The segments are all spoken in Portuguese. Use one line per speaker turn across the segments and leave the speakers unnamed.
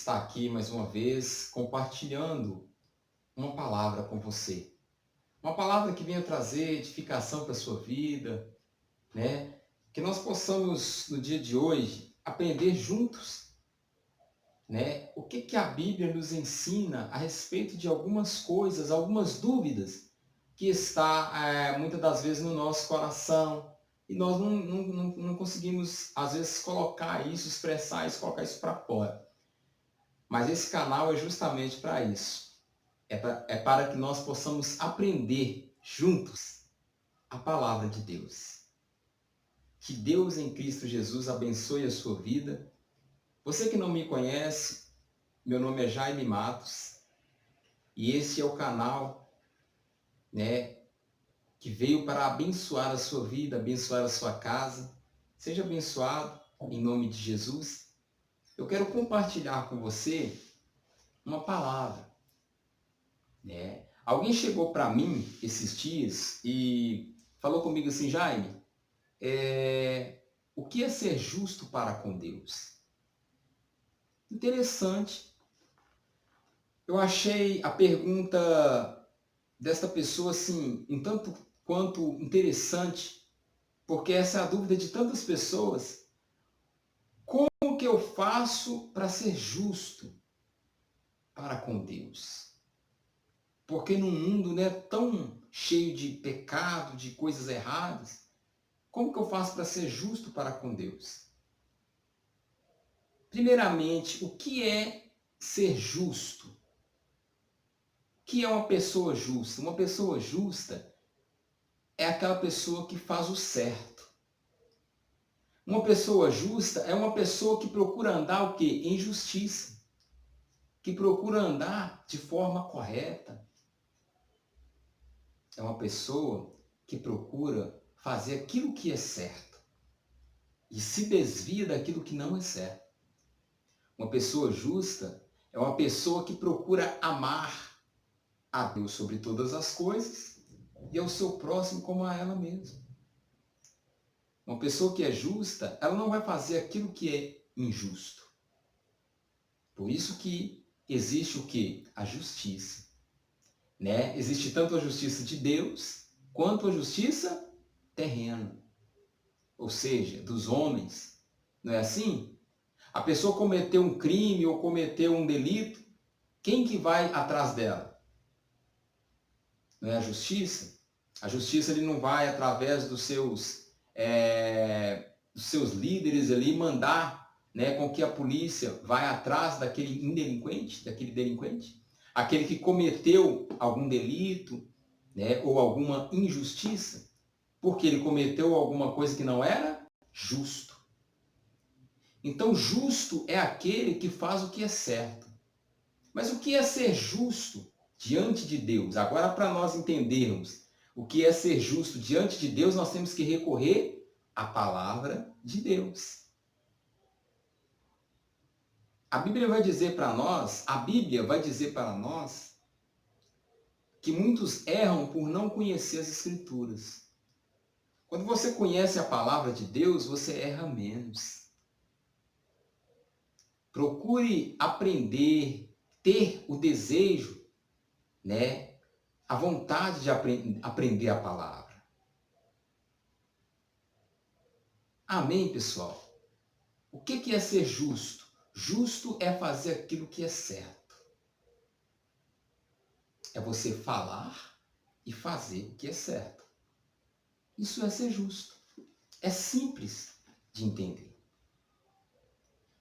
estar aqui mais uma vez compartilhando uma palavra com você. Uma palavra que venha trazer edificação para a sua vida, né? Que nós possamos, no dia de hoje, aprender juntos, né? O que que a Bíblia nos ensina a respeito de algumas coisas, algumas dúvidas que está muitas das vezes no nosso coração e nós não conseguimos, às vezes, colocar isso, expressar isso, colocar isso para fora. Mas esse canal é justamente para isso. É para que nós possamos aprender juntos a palavra de Deus. Que Deus em Cristo Jesus abençoe a sua vida. Você que não me conhece, meu nome é Jaime Matos e esse é o canal, né, que veio para abençoar a sua vida, abençoar a sua casa. Seja abençoado em nome de Jesus. Eu quero compartilhar com você uma palavra, né? Alguém chegou para mim esses dias e falou comigo assim, Jaime, o que é ser justo para com Deus? Interessante. Eu achei a pergunta desta pessoa assim, um tanto quanto interessante, porque essa é a dúvida de tantas pessoas. Como que eu faço para ser justo para com Deus? Porque num mundo, né, tão cheio de pecado, de coisas erradas, como que eu faço para ser justo para com Deus? Primeiramente, o que é ser justo? O que é uma pessoa justa? Uma pessoa justa é aquela pessoa que faz o certo. Uma pessoa justa é uma pessoa que procura andar o quê? Em justiça. Que procura andar de forma correta. É uma pessoa que procura fazer aquilo que é certo e se desvia daquilo que não é certo. Uma pessoa justa é uma pessoa que procura amar a Deus sobre todas as coisas e ao seu próximo como a ela mesma. Uma pessoa que é justa, ela não vai fazer aquilo que é injusto. Por isso que existe o quê? A justiça. Né? Existe tanto a justiça de Deus quanto a justiça terrena. Ou seja, dos homens. Não é assim? A pessoa cometeu um crime ou cometeu um delito, quem que vai atrás dela? Não é a justiça? A justiça ele não vai através dos seus líderes ali mandar, né, com que a polícia vai atrás daquele delinquente, aquele que cometeu algum delito, né, ou alguma injustiça, porque ele cometeu alguma coisa que não era justo. Então, justo é aquele que faz o que é certo. Mas o que é ser justo diante de Deus? Agora, para nós entendermos o que é ser justo diante de Deus, nós temos que recorrer à palavra de Deus. A Bíblia vai dizer para nós que muitos erram por não conhecer as Escrituras. Quando você conhece a palavra de Deus, você erra menos. Procure aprender, ter o desejo, né, a vontade de aprender a palavra. Amém, pessoal? O que é ser justo? Justo é fazer aquilo que é certo. É você falar e fazer o que é certo. Isso é ser justo. É simples de entender.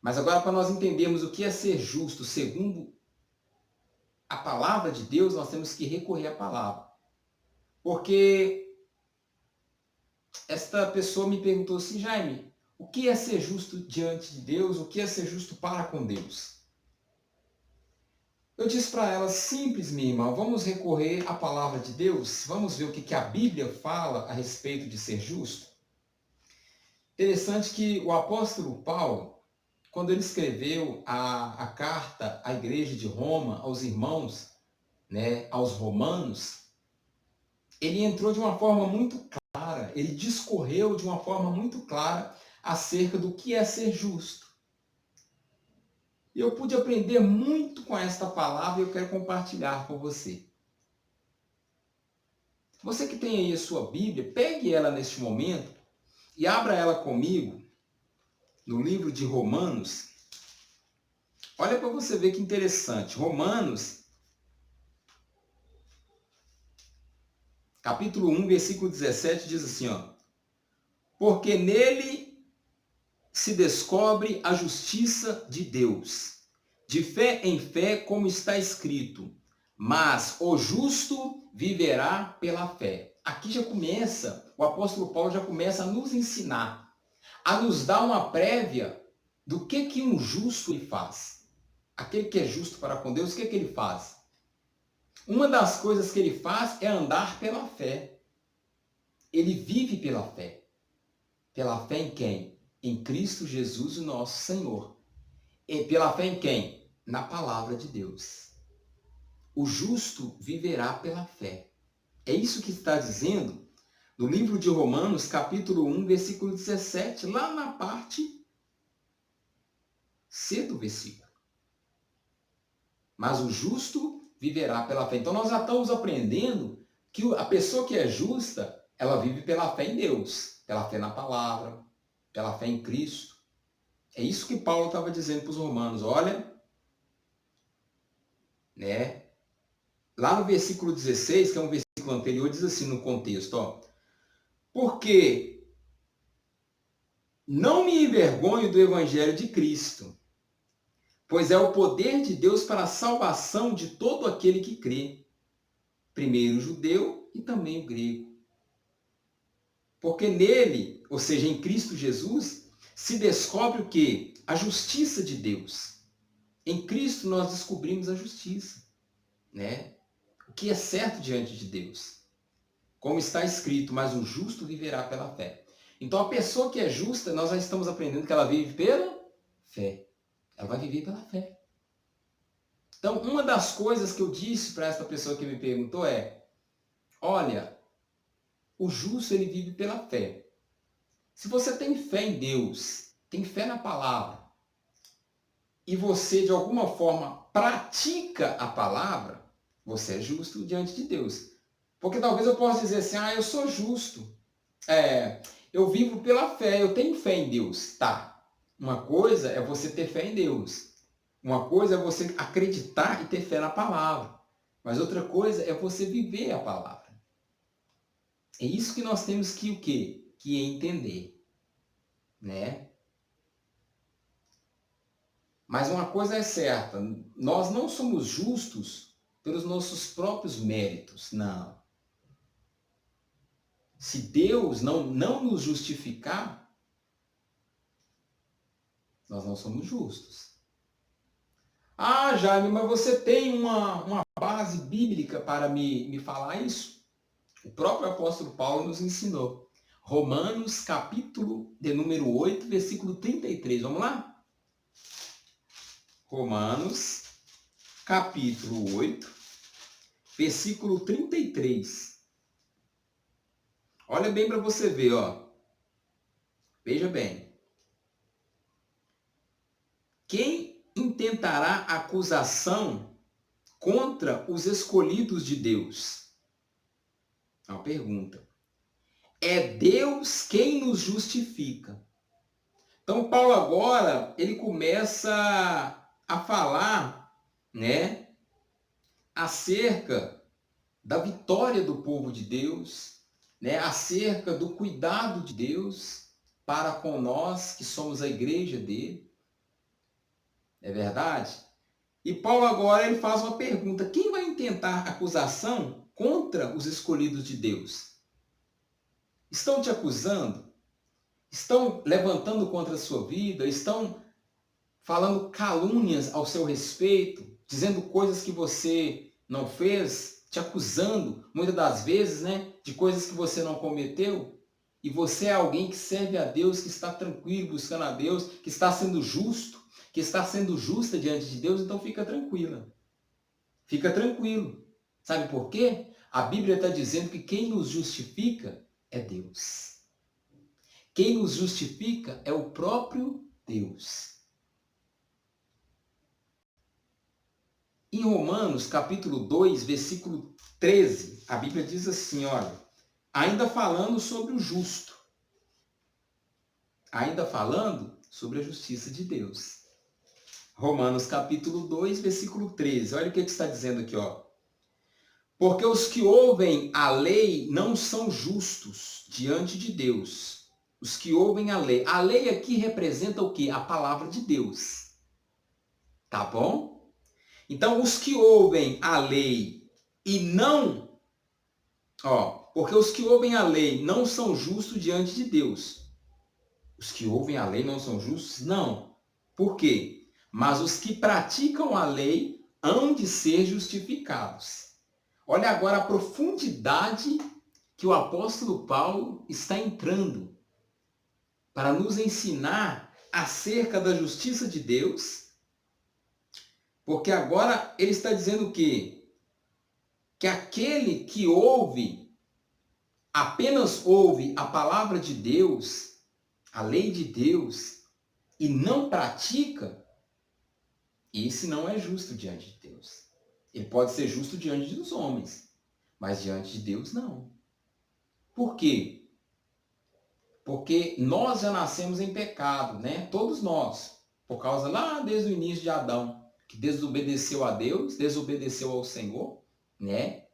Mas agora, para nós entendermos o que é ser justo segundo a palavra de Deus, nós temos que recorrer à palavra. Porque esta pessoa me perguntou assim, Jaime, o que é ser justo diante de Deus? O que é ser justo para com Deus? Eu disse para ela, simples, minha irmã, vamos recorrer à palavra de Deus? Vamos ver o que a Bíblia fala a respeito de ser justo? Interessante que o apóstolo Paulo, quando ele escreveu a carta à igreja de Roma, aos irmãos, né, aos romanos, ele entrou de uma forma muito clara, ele discorreu de uma forma muito clara acerca do que é ser justo. E eu pude aprender muito com esta palavra e eu quero compartilhar com você. Você que tem aí a sua Bíblia, pegue ela neste momento e abra ela comigo no livro de Romanos. Olha para você ver que interessante. Romanos, capítulo 1, versículo 17, diz assim, ó. Porque nele se descobre a justiça de Deus, de fé em fé, como está escrito, mas o justo viverá pela fé. Aqui já começa, o apóstolo Paulo já começa a nos ensinar, a nos dar uma prévia do que um justo ele faz. Aquele que é justo para com Deus, o que ele faz? Uma das coisas que ele faz é andar pela fé. Ele vive pela fé. Pela fé em quem? Em Cristo Jesus, o nosso Senhor. E pela fé em quem? Na palavra de Deus. O justo viverá pela fé. É isso que está dizendo no livro de Romanos, capítulo 1, versículo 17, lá na parte C do versículo. Mas o justo viverá pela fé. Então nós já estamos aprendendo que a pessoa que é justa, ela vive pela fé em Deus, pela fé na palavra, pela fé em Cristo. É isso que Paulo estava dizendo para os romanos. Olha, né? Lá no versículo 16, que é um versículo anterior, diz assim no contexto, ó. Porque não me envergonho do evangelho de Cristo, pois é o poder de Deus para a salvação de todo aquele que crê. Primeiro o judeu e também o grego. Porque nele, ou seja, em Cristo Jesus, se descobre o quê? A justiça de Deus. Em Cristo nós descobrimos a justiça, né? O que é certo diante de Deus. Como está escrito, mas o justo viverá pela fé. Então a pessoa que é justa, nós já estamos aprendendo que ela vive pela fé. Ela vai viver pela fé. Então, uma das coisas que eu disse para essa pessoa que me perguntou é, olha, o justo ele vive pela fé. Se você tem fé em Deus, tem fé na palavra, e você de alguma forma pratica a palavra, você é justo diante de Deus. Porque talvez eu possa dizer assim, eu sou justo. Eu vivo pela fé, eu tenho fé em Deus. Tá. Uma coisa é você ter fé em Deus. Uma coisa é você acreditar e ter fé na palavra. Mas outra coisa é você viver a palavra. É isso que nós temos que o quê? Que entender, né? Mas uma coisa é certa, nós não somos justos pelos nossos próprios méritos, não. Se Deus não nos justificar, nós não somos justos. Ah, Jaime, mas você tem uma base bíblica para me falar isso? O próprio apóstolo Paulo nos ensinou. Romanos, capítulo de número 8, versículo 33. Vamos lá? Romanos, capítulo 8, versículo 33. Olha bem para você ver, ó. Veja bem. Quem intentará acusação contra os escolhidos de Deus? É uma pergunta. É Deus quem nos justifica. Então, Paulo agora, ele começa a falar, né, acerca da vitória do povo de Deus, né, acerca do cuidado de Deus para com nós que somos a igreja dele. É verdade? E Paulo agora ele faz uma pergunta: quem vai intentar acusação contra os escolhidos de Deus? Estão te acusando? Estão levantando contra a sua vida? Estão falando calúnias ao seu respeito? Dizendo coisas que você não fez? Te acusando, muitas das vezes, né, de coisas que você não cometeu? E você é alguém que serve a Deus, que está tranquilo, buscando a Deus, que está sendo justo, que está sendo justa diante de Deus, então fica tranquila. Fica tranquilo. Sabe por quê? A Bíblia está dizendo que quem nos justifica é Deus. Quem nos justifica é o próprio Deus. Em Romanos, capítulo 2, versículo 13, a Bíblia diz assim, olha, ainda falando sobre o justo, ainda falando sobre a justiça de Deus. Romanos, capítulo 2, versículo 13, olha o que está dizendo aqui, ó. Porque os que ouvem a lei não são justos diante de Deus. Os que ouvem a lei aqui representa o quê? A palavra de Deus. Tá bom? Então, os que ouvem a lei e não, porque os que ouvem a lei não são justos diante de Deus. Os que ouvem a lei não são justos? Não. Por quê? Mas os que praticam a lei hão de ser justificados. Olha agora a profundidade que o apóstolo Paulo está entrando para nos ensinar acerca da justiça de Deus, porque agora ele está dizendo o quê? Que aquele que ouve, apenas ouve a palavra de Deus, a lei de Deus, e não pratica, esse não é justo diante de Deus. Ele pode ser justo diante dos homens, mas diante de Deus não. Por quê? Porque nós já nascemos em pecado, né? Todos nós, por causa lá desde o início de Adão, que desobedeceu a Deus, desobedeceu ao Senhor, né?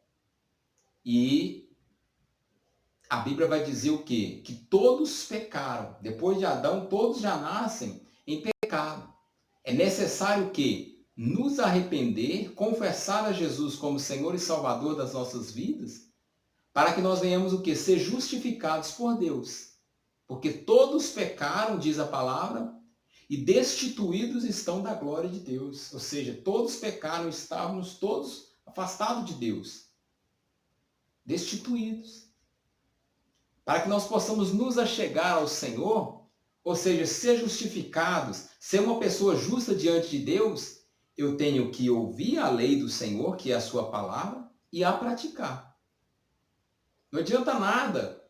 E a Bíblia vai dizer o quê? Que todos pecaram. Depois de Adão, todos já nascem em pecado. É necessário que nos arrepender, confessar a Jesus como Senhor e Salvador das nossas vidas, para que nós venhamos o quê? Ser justificados por Deus. Porque todos pecaram, diz a palavra, e destituídos estão da glória de Deus. Ou seja, todos pecaram, estávamos todos afastados de Deus. Destituídos. Para que nós possamos nos achegar ao Senhor, ou seja, ser justificados, ser uma pessoa justa diante de Deus, eu tenho que ouvir a lei do Senhor, que é a sua palavra, e a praticar. Não adianta nada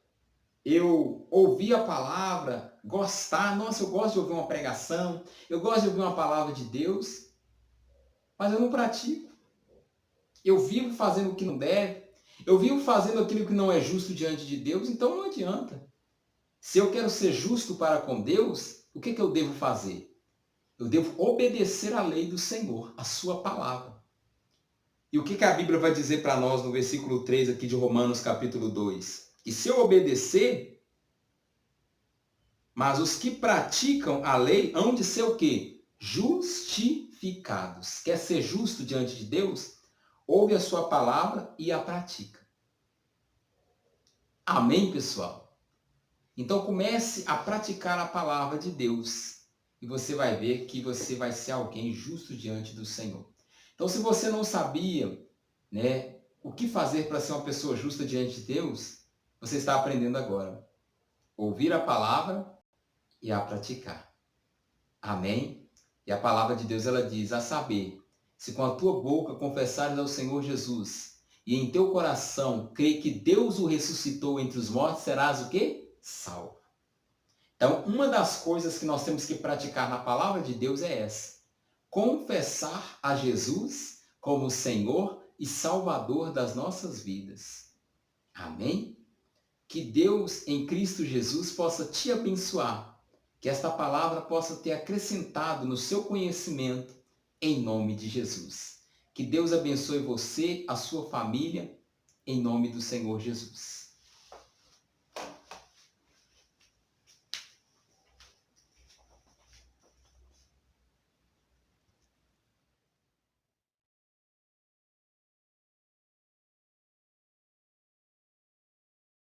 eu ouvir a palavra, gostar, nossa, eu gosto de ouvir uma pregação, eu gosto de ouvir uma palavra de Deus, mas eu não pratico. Eu vivo fazendo o que não deve, eu vivo fazendo aquilo que não é justo diante de Deus, então não adianta. Se eu quero ser justo para com Deus, o que eu devo fazer? Eu devo obedecer à lei do Senhor, a sua palavra. E o que a Bíblia vai dizer para nós no versículo 3 aqui de Romanos capítulo 2? Que se eu obedecer, mas os que praticam a lei hão de ser o quê? Justificados. Quer ser justo diante de Deus? Ouve a sua palavra e a pratica. Amém, pessoal? Então comece a praticar a palavra de Deus. E você vai ver que você vai ser alguém justo diante do Senhor. Então, se você não sabia, né, o que fazer para ser uma pessoa justa diante de Deus, você está aprendendo agora. Ouvir a palavra e a praticar. Amém? E a palavra de Deus, ela diz, a saber, se com a tua boca confessares ao Senhor Jesus e em teu coração crer que Deus o ressuscitou entre os mortos, serás o quê? Salvo. Então, uma das coisas que nós temos que praticar na palavra de Deus é essa. Confessar a Jesus como Senhor e Salvador das nossas vidas. Amém? Que Deus em Cristo Jesus possa te abençoar. Que esta palavra possa ter acrescentado no seu conhecimento, em nome de Jesus. Que Deus abençoe você, a sua família, em nome do Senhor Jesus.